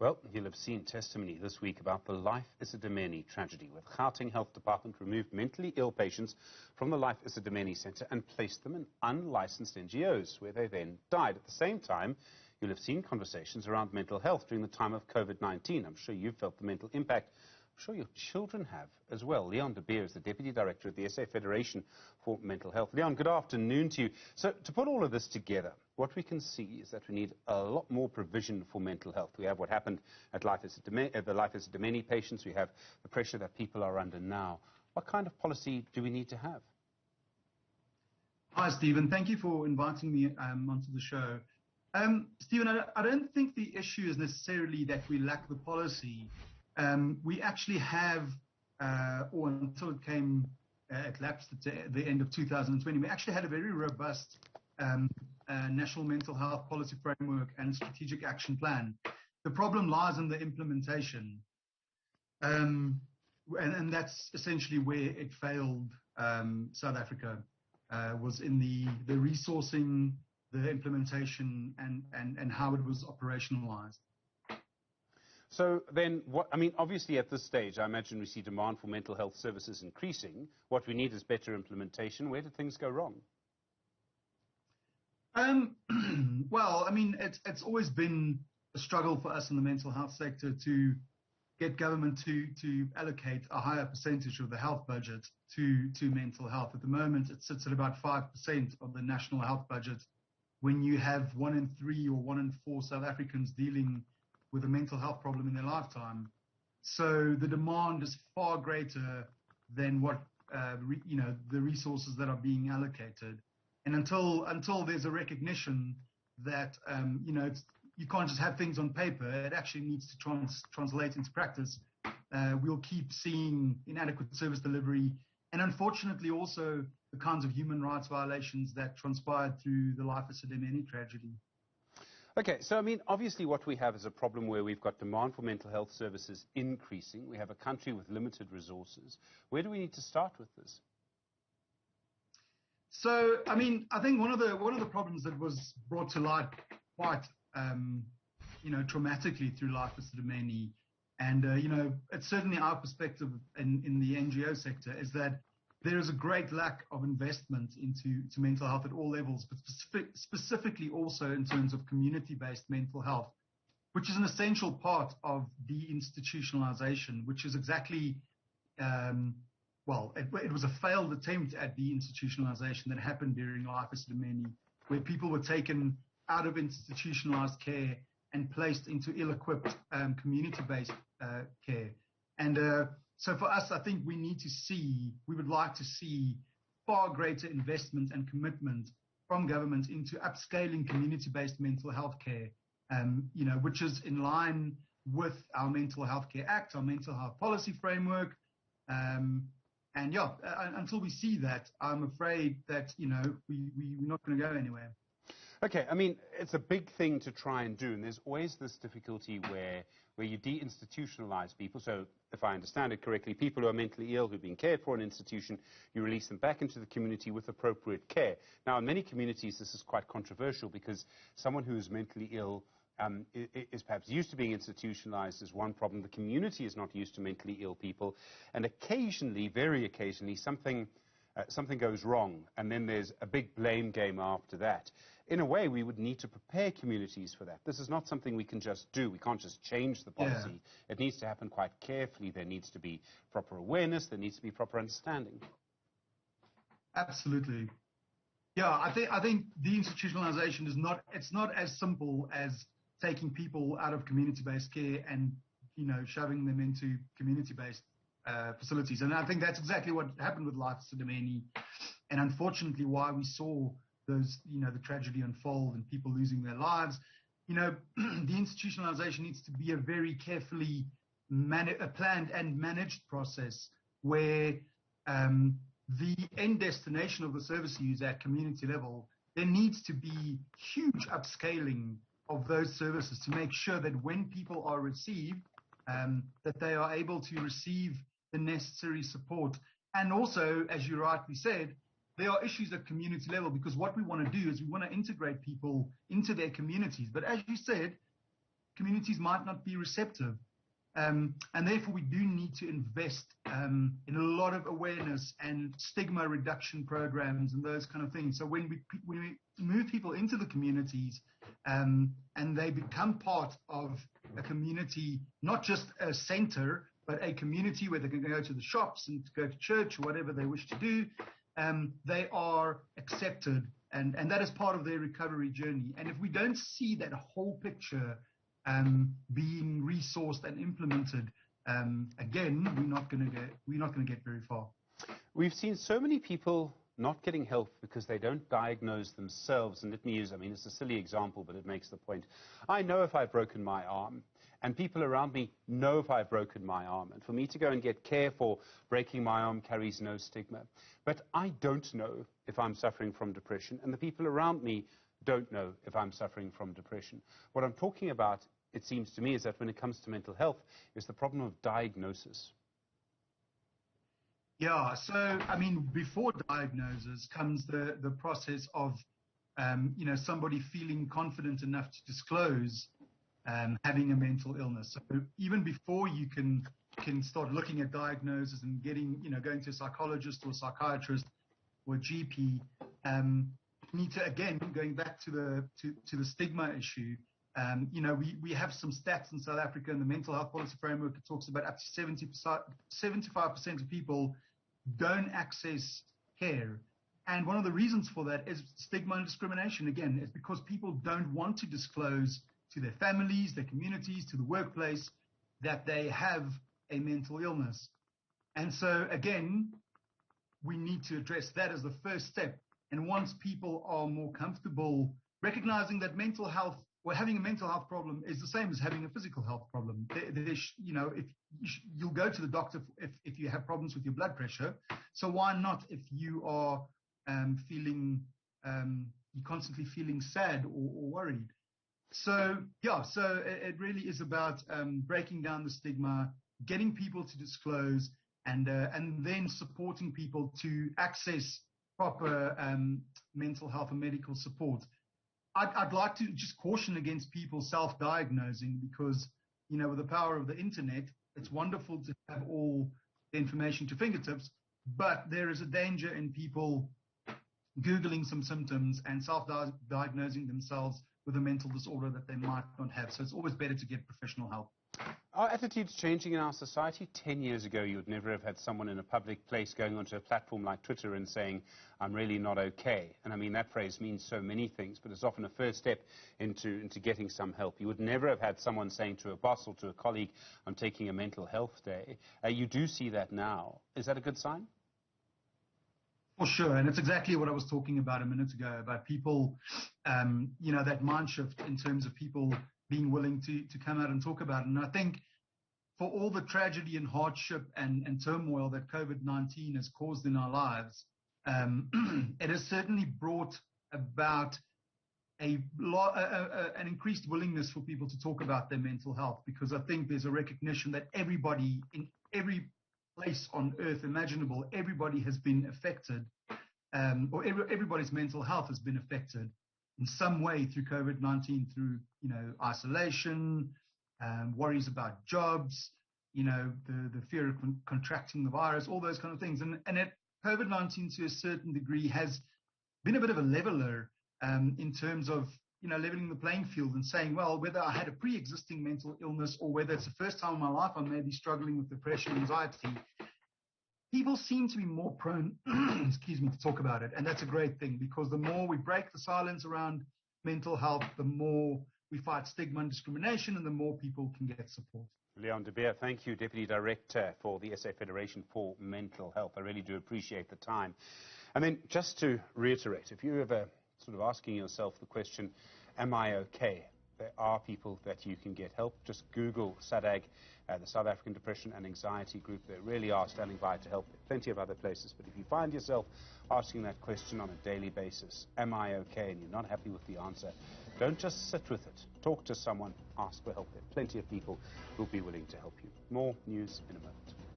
Well, you'll have seen testimony this week about the Life Isidimeni tragedy, with Gauteng Health Department removed mentally ill patients from the Life Isidimeni Centre and placed them in unlicensed NGOs, where they then died. At the same time, you'll have seen conversations around mental health during the time of COVID-19. I'm sure you've felt the mental impact. I'm sure your children have as well. Leon de Beer is the Deputy Director of the SA Federation for Mental Health. Leon, good afternoon to you. So to put all of this together, what we can see is that we need a lot more provision for mental health. We have what happened at the Life Isidimeni patients. We have the pressure that people are under now. What kind of policy do we need to have? Hi, Stephen. Thank you for inviting me onto the show. Stephen, I don't think the issue is necessarily that we lack the policy. We actually have, or until it lapsed at the end of 2020, we actually had a very robust national mental health policy framework and strategic action plan. The problem lies in the implementation, and that's essentially where it failed South Africa, was in the resourcing, the implementation, and how it was operationalized. So then, obviously at this stage, I imagine we see demand for mental health services increasing. What we need is better implementation. Where did things go wrong? Well, it's always been a struggle for us in the mental health sector to get government to allocate a higher percentage of the health budget to mental health. At the moment, it sits at about 5% of the national health budget, when you have 1 in 3 or 1 in 4 South Africans dealing with a mental health problem in their lifetime. So the demand is far greater than what the resources that are being allocated. And until there's a recognition that you can't just have things on paper, it actually needs to translate into practice. We'll keep seeing inadequate service delivery, and unfortunately also the kinds of human rights violations that transpired through the Life Isidimeni tragedy. Okay, so obviously what we have is a problem where we've got demand for mental health services increasing. We have a country with limited resources. Where do we need to start with this? So, I think one of the problems that was brought to light quite, traumatically through Life Isidimeni, and it's certainly our perspective in the NGO sector, is that there is a great lack of investment into mental health at all levels, but specifically also in terms of community-based mental health, which is an essential part of deinstitutionalization, which is exactly, it was a failed attempt at deinstitutionalization that happened during Life Isidimeni, where people were taken out of institutionalized care and placed into ill-equipped community-based care. And so for us, I think we would like to see far greater investment and commitment from government into upscaling community-based mental health care, which is in line with our Mental Health Care Act, our mental health policy framework. Until we see that, I'm afraid that, we're not going to go anywhere. Okay, it's a big thing to try and do, and there's always this difficulty where you deinstitutionalize people. So, if I understand it correctly, people who are mentally ill, who've been cared for in an institution, you release them back into the community with appropriate care. Now, in many communities, this is quite controversial, because someone who is mentally ill is perhaps used to being institutionalized is one problem. The community is not used to mentally ill people, and occasionally, very occasionally, something goes wrong, and then there's a big blame game after that. In a way, we would need to prepare communities for that. This is not something we can just do. We can't just change the policy. Yeah. It needs to happen quite carefully. There needs to be proper awareness. There needs to be proper understanding. Absolutely. Yeah, I think deinstitutionalization is not as simple as taking people out of community-based care and, shoving them into community-based facilities. And I think that's exactly what happened with Life Isidimeni, and unfortunately why we saw those, the tragedy unfold and people losing their lives. The institutionalization needs to be a very carefully planned and managed process, where the end destination of the service user at community level, there needs to be huge upscaling of those services to make sure that when people are received, that they are able to receive the necessary support. And also, as you rightly said, there are issues at community level, because what we want to do is we want to integrate people into their communities. But as you said, communities might not be receptive. And therefore, we do need to invest in a lot of awareness and stigma reduction programs and those kind of things. So when we move people into the communities and they become part of a community, not just a center, but a community where they can go to the shops and go to church or whatever they wish to do, they are accepted. And that is part of their recovery journey. And if we don't see that whole picture being resourced and implemented, again, we're not going to get very far. We've seen so many people not getting help because they don't diagnose themselves. And let me use, I mean, it's a silly example, but it makes the point. I know if I've broken my arm, and people around me know if I've broken my arm. And for me to go and get care for breaking my arm carries no stigma. But I don't know if I'm suffering from depression, and the people around me don't know if I'm suffering from depression. What I'm talking about, it seems to me, is that when it comes to mental health, is the problem of diagnosis. Yeah, so, I mean, before diagnosis comes the process of, somebody feeling confident enough to disclose having a mental illness. So even before you can start looking at diagnosis and going to a psychologist or a psychiatrist or a GP, need to, again, going back to the stigma issue, we have some stats in South Africa in the mental health policy framework. It talks about up to 75% of people don't access care. And one of the reasons for that is stigma and discrimination. Again, it's because people don't want to disclose to their families, their communities, to the workplace that they have a mental illness. And so, again, we need to address that as the first step. And once people are more comfortable recognizing that mental health, or having a mental health problem, is the same as having a physical health problem. If you'll go to the doctor if you have problems with your blood pressure. So why not if you are you're constantly feeling sad or worried? So it really is about breaking down the stigma, getting people to disclose, and then supporting people to access proper mental health and medical support. I'd like to just caution against people self-diagnosing because, with the power of the internet, it's wonderful to have all the information to fingertips, but there is a danger in people Googling some symptoms and self-diagnosing themselves with a mental disorder that they might not have. So it's always better to get professional help. Are attitudes changing in our society? 10 years ago, you would never have had someone in a public place going onto a platform like Twitter and saying, I'm really not okay. And I mean, that phrase means so many things, but it's often a first step into getting some help. You would never have had someone saying to a boss or to a colleague, I'm taking a mental health day. You do see that now. Is that a good sign? For sure, and it's exactly what I was talking about a minute ago, about people, that mind shift in terms of people being willing to come out and talk about it. And I think for all the tragedy and hardship and turmoil that COVID-19 has caused in our lives, it has certainly brought about an increased willingness for people to talk about their mental health, because I think there's a recognition that everybody in every place on earth imaginable, everybody has been affected, or everybody's mental health has been affected in some way through COVID-19, through, isolation, worries about jobs, the fear of contracting the virus, all those kind of things. And COVID-19 to a certain degree has been a bit of a leveler in terms of, leveling the playing field and saying, well, whether I had a pre-existing mental illness or whether it's the first time in my life I may be struggling with depression, anxiety, people seem to be more prone, to talk about it. And that's a great thing, because the more we break the silence around mental health, the more we fight stigma and discrimination, and the more people can get support. Leon de Beer, thank you, Deputy Director for the SA Federation for Mental Health. I really do appreciate the time. And then just to reiterate, if you're ever sort of asking yourself the question, am I okay? There are people that you can get help. Just Google SADAG, the South African Depression and Anxiety Group. They really are standing by to help. Plenty of other places. But if you find yourself asking that question on a daily basis, am I okay, and you're not happy with the answer, don't just sit with it. Talk to someone, ask for help. There are plenty of people who'll be willing to help you. More news in a moment.